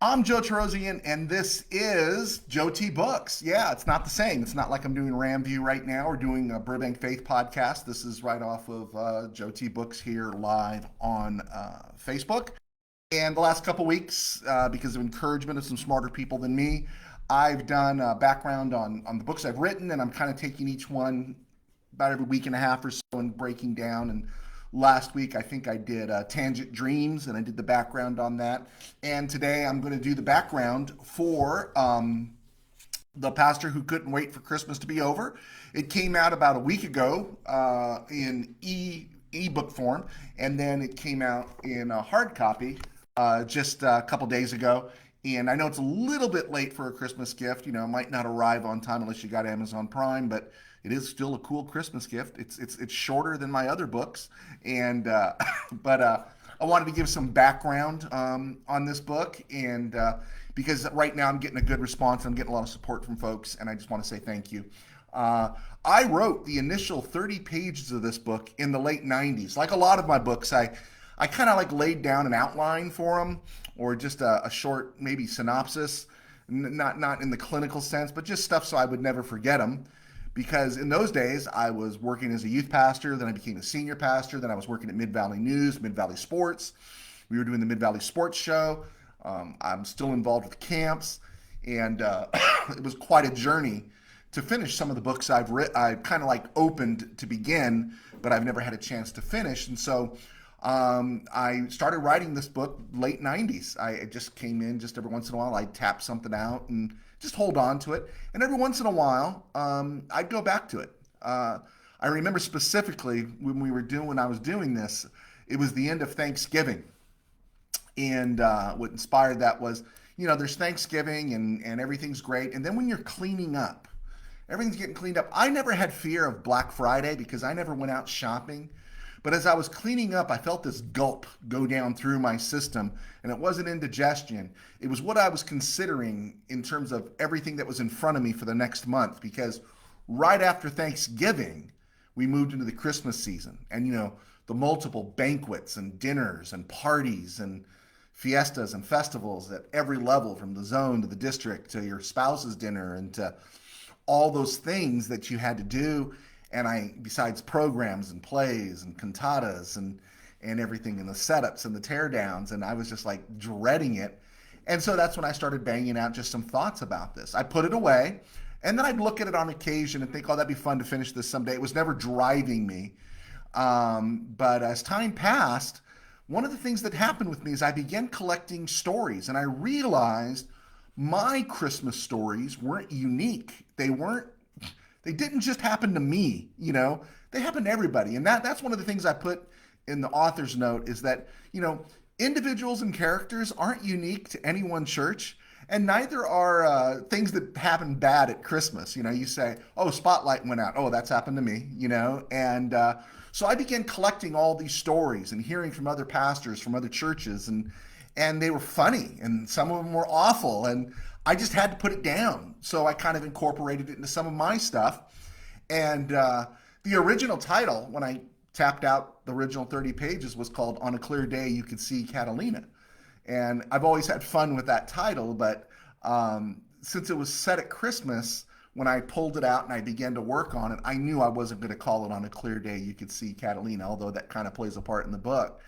I'm Joe Terosian, and this is Joe T Books. Yeah, it's not the same. It's not like I'm doing Ramview right now or doing a Burbank Faith podcast. This is right off of Joe T Books here live on Facebook. And the last couple weeks, because of encouragement of some smarter people than me, I've done a background on the books I've written, and I'm kind of taking each one about every week and a half or so and breaking down. And last week, I think I did Tangent Dreams, and I did the background on that. And today, I'm going to do the background for The Pastor Who Couldn't Wait for Christmas to Be Over. It came out about a week ago in ebook form, and then it came out in a hard copy just a couple days ago. And I know it's a little bit late for a Christmas gift. You know, it might not arrive on time unless you got Amazon Prime, but it is still a cool Christmas gift. It's shorter than my other books, and but I wanted to give some background on this book, and because right now I'm getting a good response, I'm getting a lot of support from folks, and I just want to say thank you. I wrote the initial 30 pages of this book in the late 90s. Like a lot of my books, I kind of like laid down an outline for them, or just a short maybe synopsis, not in the clinical sense, but just stuff so I would never forget them. Because in those days, I was working as a youth pastor, then I became a senior pastor, then I was working at Mid Valley News, Mid Valley Sports. We were doing the Mid Valley Sports Show. I'm still involved with camps, and it was quite a journey to finish some of the books I've written. I kind of like opened to begin, but I've never had a chance to finish. And so I started writing this book late 90s. I just came in just every once in a while. I'd tap something out and just hold on to it. And every once in a while, I'd go back to it. I remember specifically when I was doing this, it was the end of Thanksgiving. And what inspired that was, you know, there's Thanksgiving and everything's great. And then when you're cleaning up, everything's getting cleaned up. I never had fear of Black Friday because I never went out shopping. But as I was cleaning up, I felt this gulp go down through my system, and it wasn't indigestion. It was what I was considering in terms of everything that was in front of me for the next month, because right after Thanksgiving, we moved into the Christmas season. And, you know, the multiple banquets and dinners and parties and fiestas and festivals at every level, from the zone to the district to your spouse's dinner and to all those things that you had to do. And besides programs and plays and cantatas and everything, and the setups and the teardowns, and I was just like dreading it. And so that's when I started banging out just some thoughts about this. I put it away, and then I'd look at it on occasion and think, oh, that'd be fun to finish this someday. It was never driving me. But as time passed, one of the things that happened with me is I began collecting stories, and I realized my Christmas stories weren't unique. They didn't just happen to me, you know, they happened to everybody. And that's one of the things I put in the author's note, is that, you know, individuals and characters aren't unique to any one church, and neither are things that happen bad at Christmas. You know, you say, oh, spotlight went out. Oh, that's happened to me, you know. And so I began collecting all these stories and hearing from other pastors from other churches, and they were funny, and some of them were awful, and I just had to put it down. So I kind of incorporated it into some of my stuff. And the original title, when I tapped out the original 30 pages, was called On a Clear Day You Could See Catalina. And I've always had fun with that title, but since it was set at Christmas, when I pulled it out and I began to work on it, I knew I wasn't going to call it On a Clear Day You Could See Catalina, although that kind of plays a part in the book.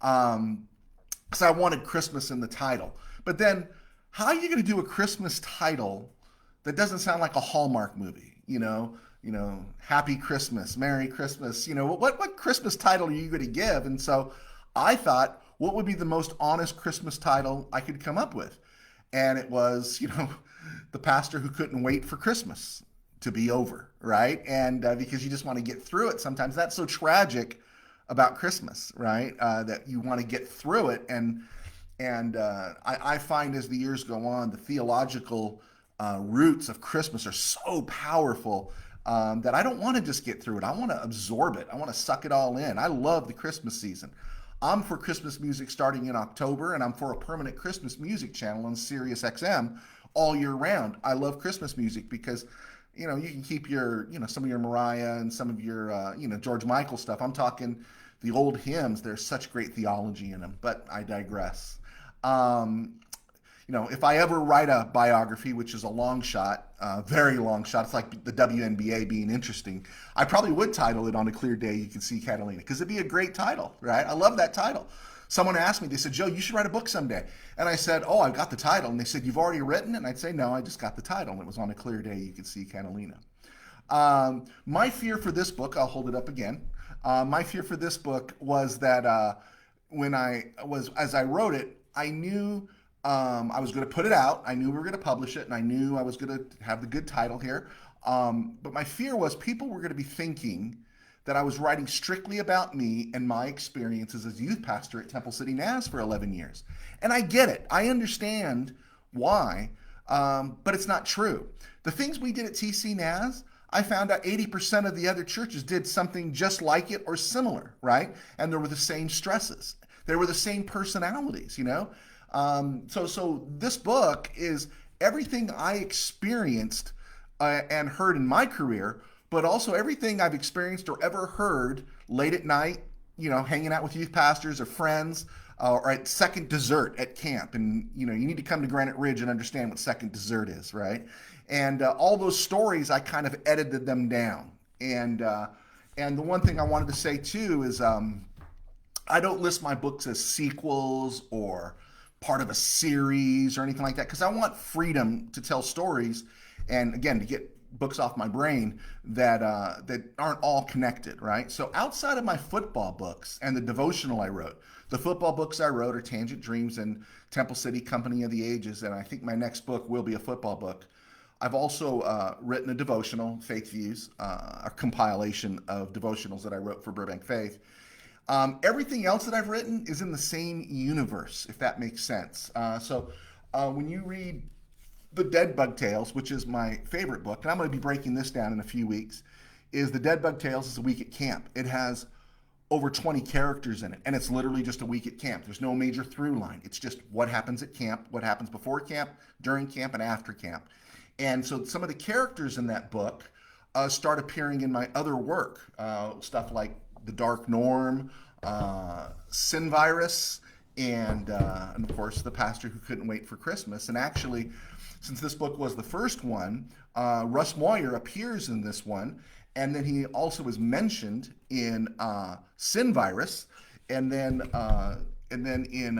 Because I wanted Christmas in the title. But then, how are you going to do a Christmas title that doesn't sound like a Hallmark movie? Happy Christmas, Merry Christmas. You know, what Christmas title are you going to give? And so I thought, what would be the most honest Christmas title I could come up with? And it was, you know, The Pastor Who Couldn't Wait for Christmas to Be Over, right? And because you just want to get through it sometimes. That's so tragic about Christmas, right? That you want to get through it. And I find as the years go on, the theological roots of Christmas are so powerful that I don't want to just get through it. I want to absorb it. I want to suck it all in. I love the Christmas season. I'm for Christmas music starting in October, and I'm for a permanent Christmas music channel on Sirius XM all year round. I love Christmas music because, you know, you can keep your, you know, some of your Mariah and some of your, George Michael stuff. I'm talking the old hymns. There's such great theology in them, but I digress. Um, if I ever write a biography, which is a long shot, very long shot, it's like the WNBA being interesting, I probably would title it On a Clear Day You Can See Catalina, because it'd be a great title, right? I love that title. Someone asked me, they said, Joe, you should write a book someday. And I said, oh, I've got the title. And they said, you've already written it? And I'd say, no, I just got the title. And it was On a Clear Day You Can See Catalina. My fear for this book, I'll hold it up again. My fear for this book was that as I wrote it, I knew I was going to put it out. I knew we were going to publish it, and I knew I was going to have the good title here. But my fear was people were going to be thinking that I was writing strictly about me and my experiences as youth pastor at Temple City NAS for 11 years. And I get it. I understand why, but it's not true. The things we did at TC NAS, I found out 80% of the other churches did something just like it or similar, right? And there were the same stresses. There were the same personalities, So this book is everything I experienced and heard in my career, but also everything I've experienced or ever heard late at night, hanging out with youth pastors or friends, or at second dessert at camp. And, you need to come to Granite Ridge and understand what second dessert is, right? And all those stories, I kind of edited them down. And the one thing I wanted to say too is I don't list my books as sequels or part of a series or anything like that, because I want freedom to tell stories, and again, to get books off my brain that aren't all connected, right? So outside of my football books and the devotional I wrote, the football books I wrote are Tangent Dreams and Temple City Company of the Ages, and I think my next book will be a football book. I've also written a devotional, Faith Views, a compilation of devotionals that I wrote for Burbank Faith. Everything else that I've written is in the same universe, if that makes sense. So when you read The Dead Bug Tales, which is my favorite book, and I'm going to be breaking this down in a few weeks, is The Dead Bug Tales is a week at camp. It has over 20 characters in it, and it's literally just a week at camp. There's no major through line. It's just what happens at camp, what happens before camp, during camp, and after camp. And so some of the characters in that book start appearing in my other work, stuff like The Dark Norm, Sin Virus, and of course, The Pastor Who Couldn't Wait for Christmas. And actually, since this book was the first one, Russ Moyer appears in this one, and then he also is mentioned in Sin Virus, and then in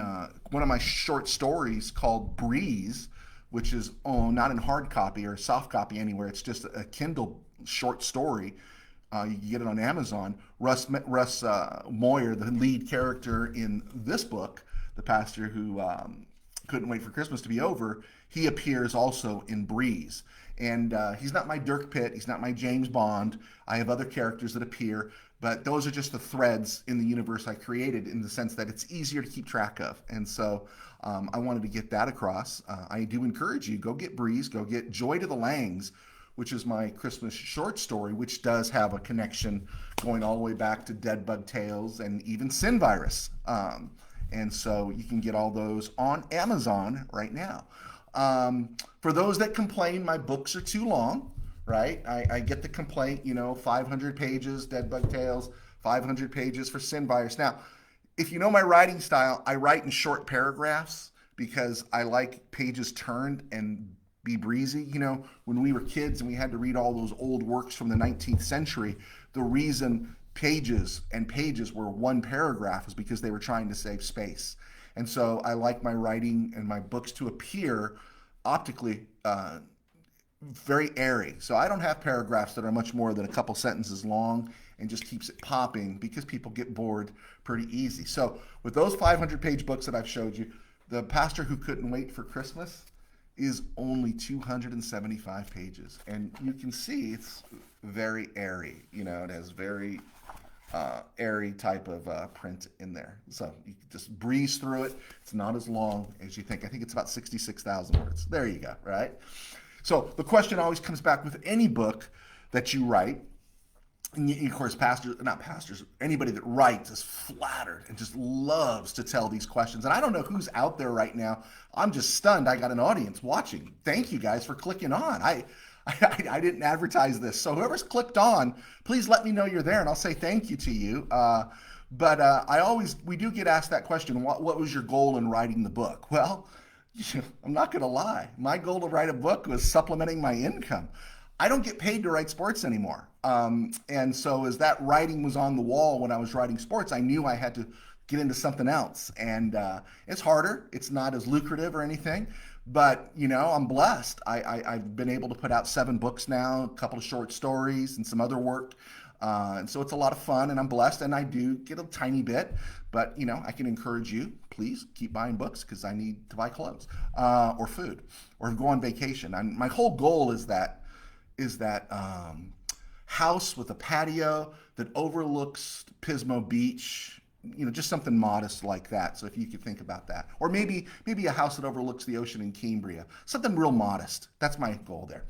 one of my short stories called Breeze, which is not in hard copy or soft copy anywhere. It's just a Kindle short story. You can get it on Amazon. Russ Moyer, the lead character in this book, The Pastor Who Couldn't Wait for Christmas to Be Over, he appears also in Breeze. And he's not my Dirk Pitt, he's not my James Bond. I have other characters that appear, but those are just the threads in the universe I created, in the sense that it's easier to keep track of. And so I wanted to get that across. I do encourage you, go get Breeze, go get Joy to the Langs, which is my Christmas short story, which does have a connection going all the way back to Dead Bug Tales and even Sin Virus. And so you can get all those on Amazon right now. For those that complain my books are too long, right? I get the complaint, 500 pages, Dead Bug Tales, 500 pages for Sin Virus. Now, if you know my writing style, I write in short paragraphs because I like pages turned and be breezy. When we were kids and we had to read all those old works from the 19th century, the reason pages and pages were one paragraph was because they were trying to save space. And so I like my writing and my books to appear optically very airy. So I don't have paragraphs that are much more than a couple sentences long, and just keeps it popping because people get bored pretty easy. So with those 500-page books that I've showed you, The Pastor Who Couldn't Wait for Christmas is only 275 pages. And you can see it's very airy. It has very airy type of print in there. So you can just breeze through it. It's not as long as you think. I think it's about 66,000 words. There you go, right? So the question always comes back with any book that you write. And of course, anybody that writes is flattered and just loves to tell these questions. And I don't know who's out there right now. I'm just stunned. I got an audience watching. Thank you guys for clicking on. I didn't advertise this. So whoever's clicked on, please let me know you're there and I'll say thank you to you. But we do get asked that question, what was your goal in writing the book? Well, I'm not going to lie. My goal to write a book was supplementing my income. I don't get paid to write sports anymore. And so as that writing was on the wall when I was writing sports, I knew I had to get into something else. And it's harder. It's not as lucrative or anything. But, I'm blessed. I've been able to put out 7 books now, a couple of short stories and some other work. And so it's a lot of fun, and I'm blessed, and I do get a tiny bit. But I can encourage you, please keep buying books because I need to buy clothes or food or go on vacation. My whole goal is that house with a patio that overlooks Pismo Beach. Just something modest like that. So if you could think about that, or maybe a house that overlooks the ocean in Cambria, something real modest. That's my goal there.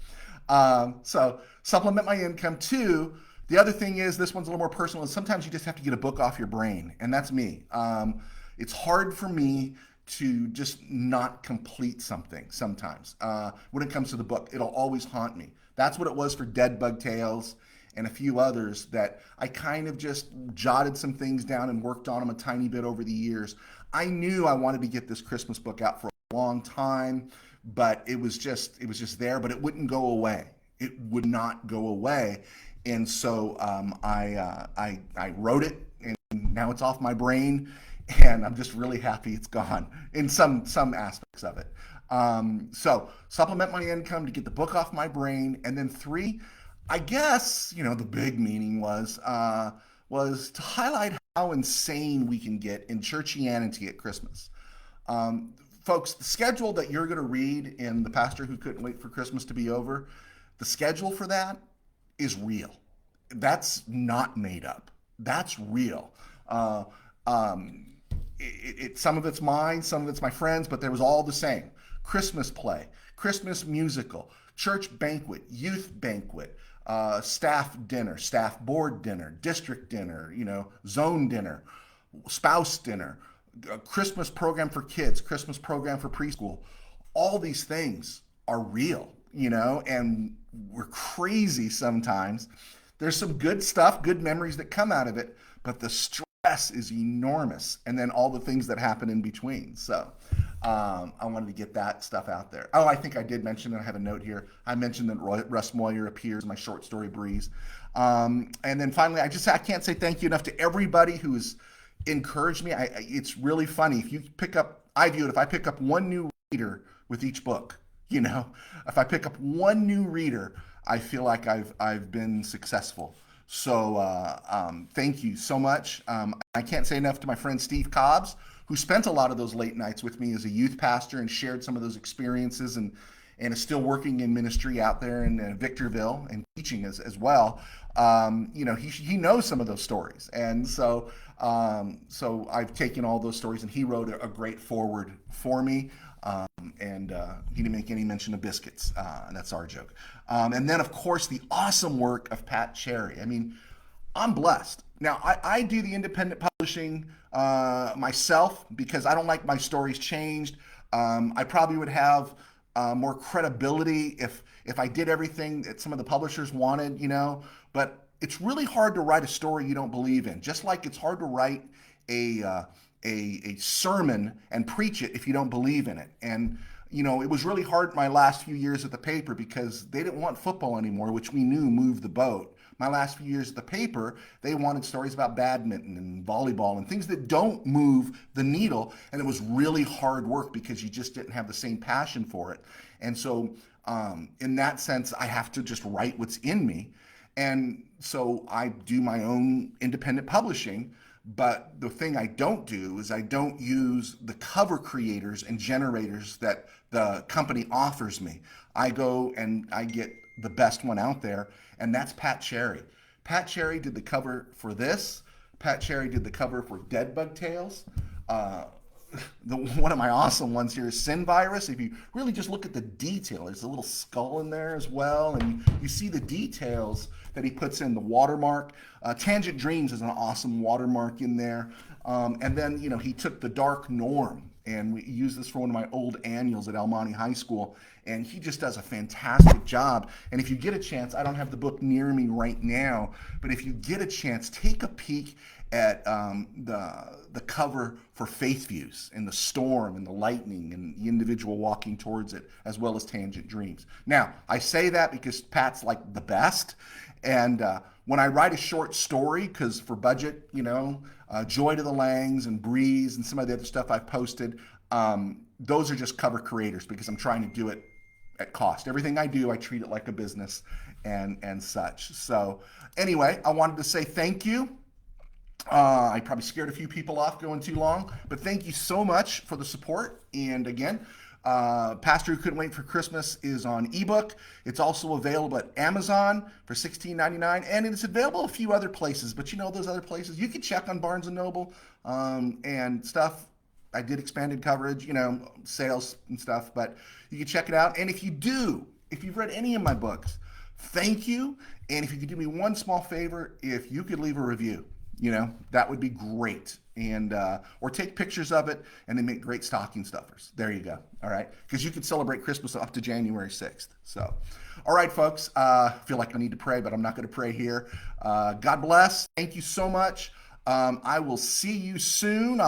So supplement my income. Two, the other thing is this one's a little more personal. Is sometimes you just have to get a book off your brain, and that's me. It's hard for me to just not complete something sometimes. When it comes to the book, it'll always haunt me. That's what it was for Dead Bug Tales and a few others that I kind of just jotted some things down and worked on them a tiny bit over the years. I knew I wanted to get this Christmas book out for a long time, but it was just there, but it wouldn't go away. It would not go away. And so I wrote it, and now it's off my brain, and I'm just really happy it's gone in some aspects of it. So supplement my income to get the book off my brain, and then 3, I guess the big meaning was to highlight how insane we can get in churchianity at Christmas. Folks, the schedule that you're going to read in The Pastor Who Couldn't Wait for Christmas to Be Over, the schedule for that is real. That's not made up. That's real. Uh, some of it's mine, some of it's my friends, but there was all the same. Christmas play, Christmas musical, church banquet, youth banquet, staff dinner, staff board dinner, district dinner, zone dinner, spouse dinner, Christmas program for kids, Christmas program for preschool. All these things are real, and we're crazy sometimes. There's some good stuff, good memories that come out of it, but the stress is enormous. And then all the things that happen in between. So I wanted to get that stuff out there. Oh, I think I did mention, and I have a note here. I mentioned that Russ Moyer appears in my short story Breeze. And then finally, I can't say thank you enough to everybody who's encouraged me. It's really funny. I view it, if I pick up one new reader with each book, if I pick up one new reader, I feel like I've been successful. So thank you so much. I can't say enough to my friend Steve Cobbs, who spent a lot of those late nights with me as a youth pastor and shared some of those experiences and is still working in ministry out there in Victorville and teaching as well. He knows some of those stories. And so I've taken all those stories, and he wrote a great foreword for me. And he didn't make any mention of biscuits. And that's our joke. And then, of course, the awesome work of Pat Cherry. I mean, I'm blessed. Now, I do the independent publishing myself because I don't like my stories changed. I probably would have more credibility if I did everything that some of the publishers wanted, But it's really hard to write a story you don't believe in. Just like it's hard to write a sermon and preach it if you don't believe in it. And it was really hard my last few years at the paper because they didn't want football anymore, which we knew moved the boat. My last few years at the paper, they wanted stories about badminton and volleyball and things that don't move the needle. And it was really hard work because you just didn't have the same passion for it. And so in that sense, I have to just write what's in me. And so I do my own independent publishing. But the thing I don't do is I don't use the cover creators and generators that the company offers me. I go and I get the best one out there, and that's Pat Cherry. Pat Cherry did the cover for this. Pat Cherry did the cover for Dead Bug Tales. One of my awesome ones here is Sin Virus. If you really just look at the detail, there's a little skull in there as well, and you see the details that he puts in the watermark. Tangent Dreams is an awesome watermark in there. And then, he took the Dark Norm and we use this for one of my old annuals at El Monte High School, and he just does a fantastic job. And if you get a chance, I don't have the book near me right now, but if you get a chance, take a peek at the cover for Faith Views and the storm and the lightning and the individual walking towards it, as well as Tangent Dreams. Now, I say that because Pat's like the best, and when I write a short story, because for budget, Joy to the Langs and Breeze and some of the other stuff I've posted, those are just cover creators because I'm trying to do it at cost. Everything I do, I treat it like a business and such. So anyway, I wanted to say thank you. I probably scared a few people off going too long, but thank you so much for the support. And again, Pastor Who Couldn't Wait for Christmas is on ebook. It's also available at Amazon for $16.99, and it's available a few other places. But those other places, you can check on Barnes & Noble and stuff. I did expanded coverage, sales and stuff, but you can check it out. And if you've read any of my books, thank you. And if you could do me one small favor, if you could leave a review, that would be great. And or take pictures of it, and they make great stocking stuffers. There you go. All right, because you could celebrate Christmas up to January 6th. So, all right, folks. I feel like I need to pray, but I'm not going to pray here. God bless. Thank you so much. I will see you soon.